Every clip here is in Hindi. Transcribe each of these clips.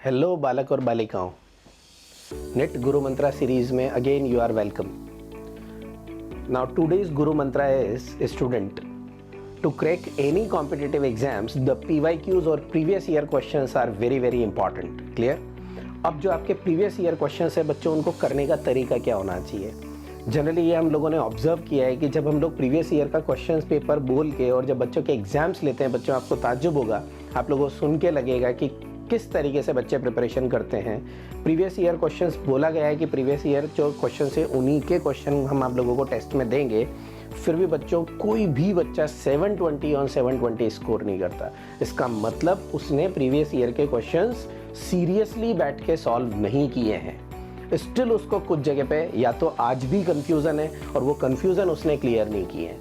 हेलो बालक और बालिकाओं, नेट गुरु मंत्रा सीरीज में again you are welcome. Now today's Guru Mantra is student. To crack any competitive exams, the PYQs और previous year questions are very important. Clear? अब जो आपके previous year questions है बच्चों, उनको करने का तरीका क्या होना चाहिए. जनरली ये हम लोगों ने ऑब्जर्व किया है कि जब हम लोग प्रीवियस ईयर का क्वेश्चंस पेपर बोल के और जब बच्चों के एग्जाम्स लेते हैं, बच्चों आपको ताज्जुब होगा, आप लोगों को सुन के लगेगा कि किस तरीके से बच्चे प्रिपरेशन करते हैं. प्रीवियस ईयर क्वेश्चंस बोला गया है कि प्रीवियस ईयर जो क्वेश्चन है उन्हीं के क्वेश्चन हम आप लोगों को टेस्ट में देंगे. फिर भी बच्चों कोई भी बच्चा 720 ऑन 720 स्कोर नहीं करता. इसका मतलब उसने प्रीवियस ईयर के क्वेश्चंस सीरियसली बैठ के सॉल्व नहीं किए हैं. स्टिल उसको कुछ जगह पे या तो आज भी कंफ्यूजन है और वो कंफ्यूजन उसने क्लियर नहीं किए हैं,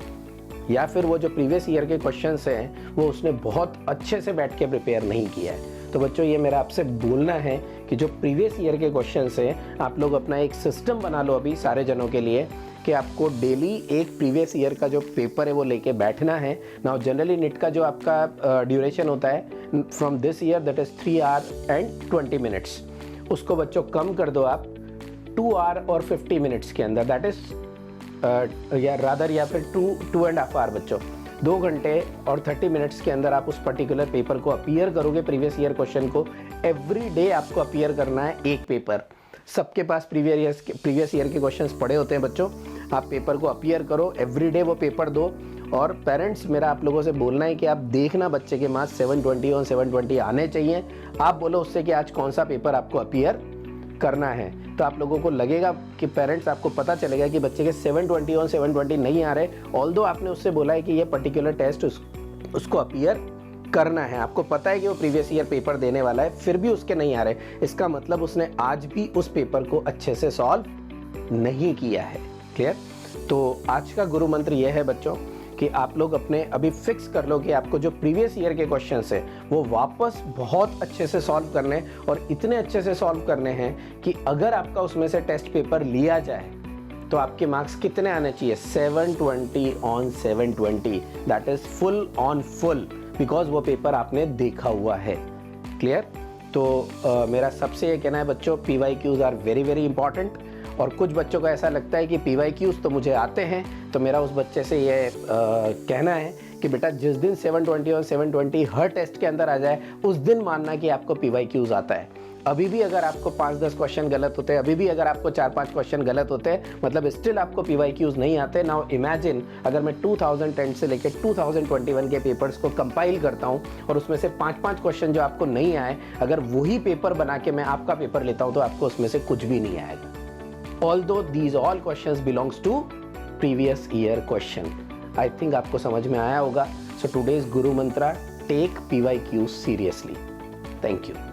या फिर वो जो प्रीवियस ईयर के क्वेश्चंस हैं वो उसने बहुत अच्छे से बैठ के प्रिपेयर नहीं किया है. तो बच्चों ये मेरा आपसे बोलना है कि जो प्रीवियस ईयर के क्वेश्चंस हैं आप लोग अपना एक सिस्टम बना लो अभी सारे जनों के लिए कि आपको डेली एक प्रीवियस ईयर का जो पेपर है वो लेके बैठना है. नाउ जनरली नेट का जो आपका ड्यूरेशन होता है from this year that is 3 our and 20 minutes, उसको बच्चों कम कर दो आप 2 आवर और 50 मिनट्स के अंदर, दैट इज या फिर 2.5 आवर. बच्चों 2 घंटे और 30 मिनट्स के अंदर आप उस पर्टिकुलर पेपर को अपीयर करोगे. प्रीवियस ईयर क्वेश्चन को एवरी डे आपको अपीयर करना है एक पेपर. सबके पास प्रीवियस ईयर के क्वेश्चंस पड़े होते हैं बच्चों. आप पेपर को अपीयर करो, एवरी डे वो पेपर दो. और पेरेंट्स मेरा आप लोगों से बोलना है कि आप देखना बच्चे के मार्क्स 720 और 720 आने चाहिए. आप बोलो उससे कि आज कौन सा पेपर आपको अपीयर करना है, तो आप लोगों को लगेगा कि पेरेंट्स आपको पता चलेगा कि बच्चे के 720 और 720 नहीं आ रहे. ऑल्दो आपने उससे बोला है कि ये पर्टिकुलर टेस्ट उसको अपीयर करना है, आपको पता है कि वो प्रीवियस ईयर पेपर देने वाला है, फिर भी उसके नहीं आ रहे. इसका मतलब उसने आज भी उस पेपर को अच्छे से सॉल्व नहीं किया है. क्लियर? तो आज का गुरु मंत्र ये है बच्चों कि आप लोग अपने अभी फिक्स कर लो कि आपको जो प्रीवियस ईयर के क्वेश्चंस है वो वापस बहुत अच्छे से सॉल्व करने, और इतने अच्छे से सॉल्व करने हैं कि अगर आपका उसमें से टेस्ट पेपर लिया जाए तो आपके मार्क्स कितने आने चाहिए? 720 on 720, that is full on full, because वो पेपर आपने देखा हुआ है. क्लियर? तो मेरा सबसे ये कहना है बच्चों, PYQs आर वेरी इंपॉर्टेंट. और कुछ बच्चों को ऐसा लगता है कि PYQs तो मुझे आते हैं, तो मेरा उस बच्चे से ये कहना है कि बेटा जिस दिन 720 और 720 हर टेस्ट के अंदर आ जाए उस दिन मानना कि आपको PYQs आता है. अभी भी अगर आपको 5-10 क्वेश्चन गलत होते हैं, अभी भी अगर आपको 4-5 क्वेश्चन गलत होते हैं, मतलब स्टिल आपको PYQs नहीं आते. नाउ इमेजिन अगर मैं 2010 से लेकर 2021 के पेपर्स को कंपाइल करता हूं और उसमें से 5-5 क्वेश्चन जो आपको नहीं आए, अगर वही पेपर बना के मैं आपका पेपर लेता हूं तो आपको उसमें से कुछ भी नहीं आएगा. Although these all questions belongs to previous year question. I think आपको समझ में आया होगा. So today's Guru Mantra, take PYQs seriously. Thank you.